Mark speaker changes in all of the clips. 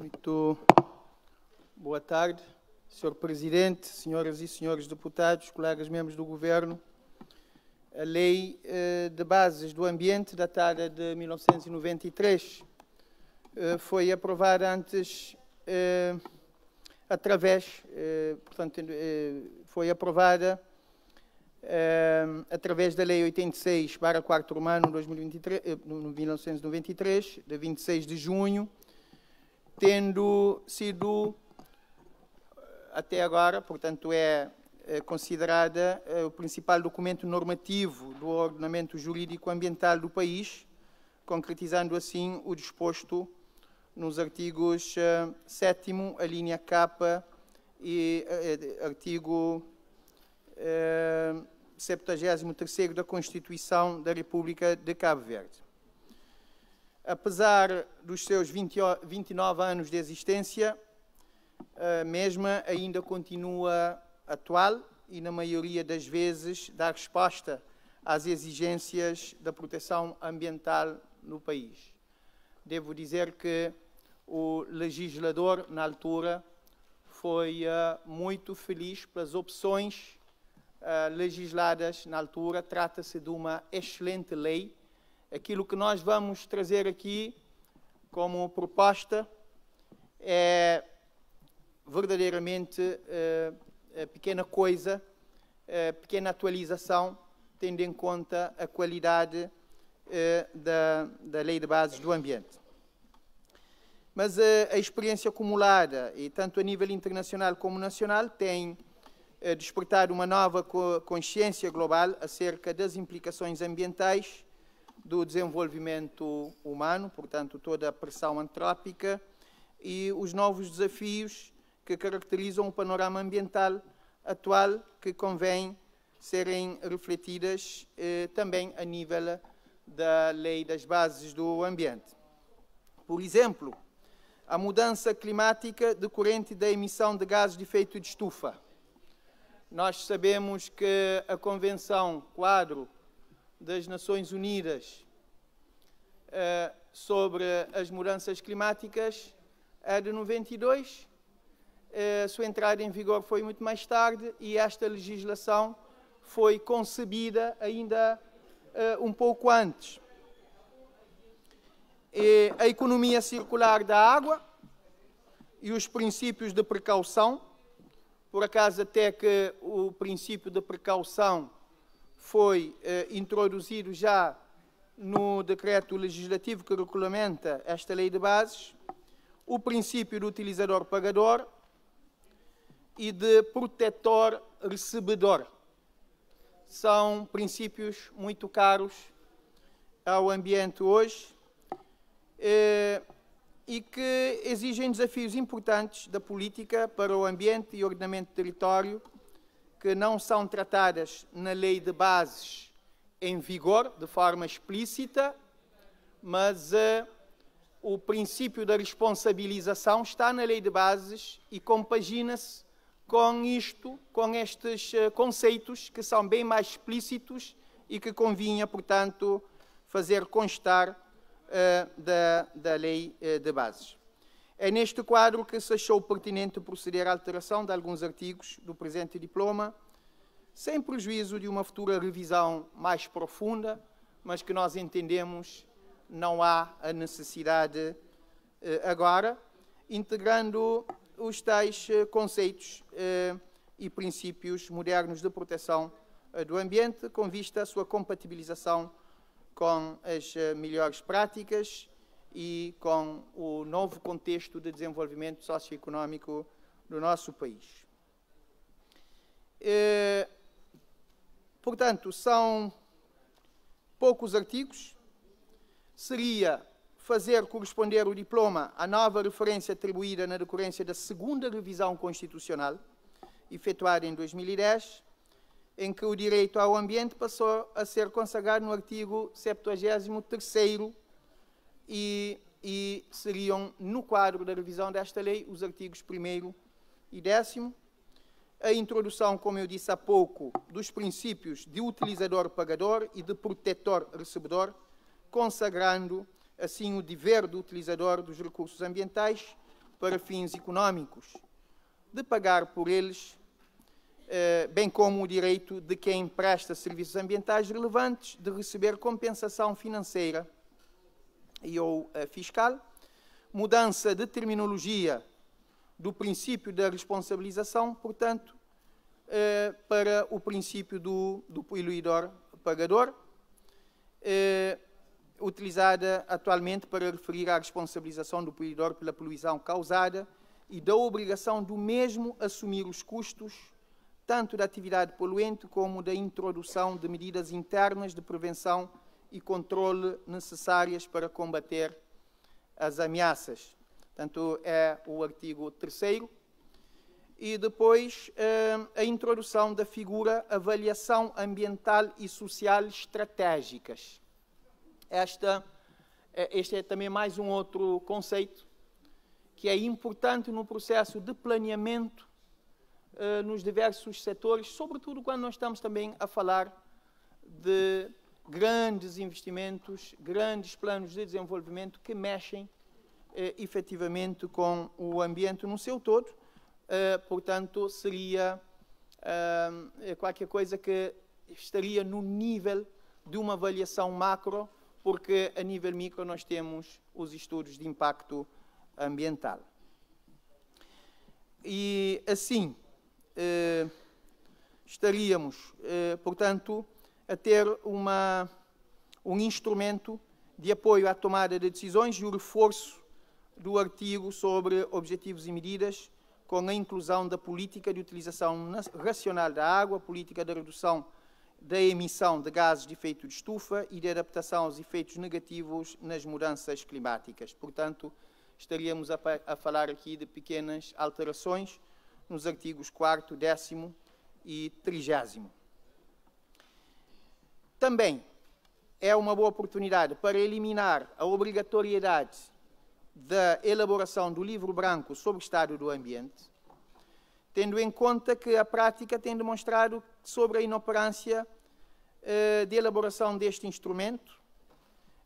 Speaker 1: Muito boa tarde, Sr. Presidente, senhoras e senhores deputados, colegas membros do Governo. A Lei de Bases do Ambiente, datada de 1993, foi aprovada antes, através da Lei 86/4 romano, 1993, de 26 de junho, tendo sido, até agora, portanto, é considerada o principal documento normativo do ordenamento jurídico ambiental do país, concretizando assim o disposto nos artigos 7º, a linha K, e artigo 73º da Constituição da República de Cabo Verde. Apesar dos seus 29 anos de existência, a mesma ainda continua atual e, na maioria das vezes, dá resposta às exigências da proteção ambiental no país. Devo dizer que o legislador, na altura, foi muito feliz pelas opções legisladas na altura. Trata-se de uma excelente lei. Aquilo que nós vamos trazer aqui como proposta é verdadeiramente pequena coisa, pequena atualização, tendo em conta a qualidade da Lei de Bases do Ambiente. Mas a experiência acumulada, e tanto a nível internacional como nacional, tem despertado uma nova consciência global acerca das implicações ambientais do desenvolvimento humano, portanto, toda a pressão antrópica e os novos desafios que caracterizam o panorama ambiental atual, que convém serem refletidas também a nível da Lei das Bases do Ambiente. Por exemplo, a mudança climática decorrente da emissão de gases de efeito de estufa. Nós sabemos que a Convenção Quadro das Nações Unidas sobre as mudanças climáticas é de 92. Sua entrada em vigor foi muito mais tarde e esta legislação foi concebida ainda um pouco antes. A economia circular da água e os princípios de precaução, por acaso até que o princípio de precaução foi introduzido já no decreto legislativo que regulamenta esta lei de bases, o princípio do utilizador-pagador e de protetor-recebedor. São princípios muito caros ao ambiente hoje e que exigem desafios importantes da política para o ambiente e ordenamento do território, que não são tratadas na lei de bases em vigor de forma explícita, mas o princípio da responsabilização está na lei de bases e compagina-se com estes conceitos que são bem mais explícitos e que convinha, portanto, fazer constar da lei de bases. É neste quadro que se achou pertinente proceder à alteração de alguns artigos do presente diploma, sem prejuízo de uma futura revisão mais profunda, mas que nós entendemos não há a necessidade agora, integrando os tais conceitos e princípios modernos de proteção do ambiente, com vista à sua compatibilização com as melhores práticas e com o novo contexto de desenvolvimento socioeconómico do nosso país. Portanto, são poucos artigos. Seria fazer corresponder o diploma à nova referência atribuída na decorrência da segunda revisão constitucional, efetuada em 2010, em que o direito ao ambiente passou a ser consagrado no artigo 73º e seriam, no quadro da revisão desta lei, os artigos 1º e 10º, a introdução, como eu disse há pouco, dos princípios de utilizador-pagador e de protetor-recebedor, consagrando assim o dever do utilizador dos recursos ambientais para fins económicos de pagar por eles, bem como o direito de quem presta serviços ambientais relevantes de receber compensação financeira ou fiscal, mudança de terminologia do princípio da responsabilização, portanto, para o princípio do poluidor-pagador, utilizada atualmente para referir à responsabilização do poluidor pela poluição causada e da obrigação do mesmo assumir os custos tanto da atividade poluente como da introdução de medidas internas de prevenção e controle necessárias para combater as ameaças. Portanto, é o artigo 3º. E depois a introdução da figura avaliação ambiental e social estratégicas. Este é também mais um outro conceito que é importante no processo de planeamento nos diversos setores, sobretudo quando nós estamos também a falar de grandes investimentos, grandes planos de desenvolvimento que mexem efetivamente com o ambiente no seu todo. Portanto, seria qualquer coisa que estaria no nível de uma avaliação macro, porque a nível micro nós temos os estudos de impacto ambiental. E assim, estaríamos, portanto, a ter um instrumento de apoio à tomada de decisões e o reforço do artigo sobre objetivos e medidas, com a inclusão da política de utilização racional da água, política de redução da emissão de gases de efeito de estufa e de adaptação aos efeitos negativos nas mudanças climáticas. Portanto, estaríamos a falar aqui de pequenas alterações nos artigos 4º, 10º e 30º. Também é uma boa oportunidade para eliminar a obrigatoriedade da elaboração do livro branco sobre o estado do ambiente, tendo em conta que a prática tem demonstrado sobre a inoperância de elaboração deste instrumento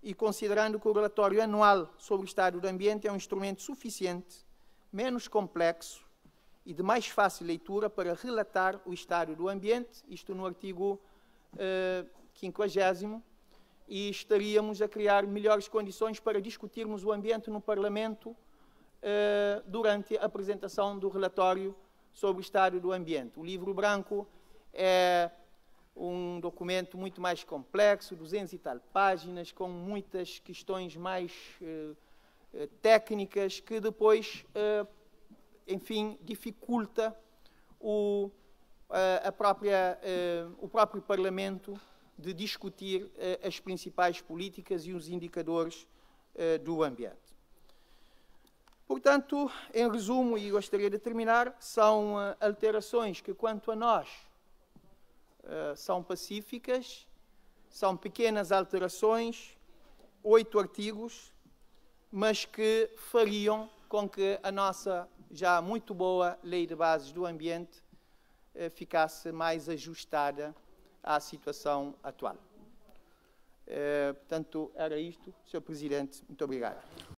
Speaker 1: e considerando que o relatório anual sobre o estado do ambiente é um instrumento suficiente, menos complexo e de mais fácil leitura para relatar o estado do ambiente, isto no artigo 50º, e estaríamos a criar melhores condições para discutirmos o ambiente no Parlamento durante a apresentação do relatório sobre o estado do ambiente. O livro branco é um documento muito mais complexo, 200 e tal páginas, com muitas questões mais técnicas, que depois, enfim, dificulta o próprio Parlamento de discutir as principais políticas e os indicadores do ambiente. Portanto, em resumo, e gostaria de terminar, são alterações que, quanto a nós, são pacíficas, são pequenas alterações, 8 artigos, mas que fariam com que a nossa já muito boa Lei de Bases do Ambiente ficasse mais ajustada à situação atual. Portanto, era isto, Sr. Presidente. Muito obrigado.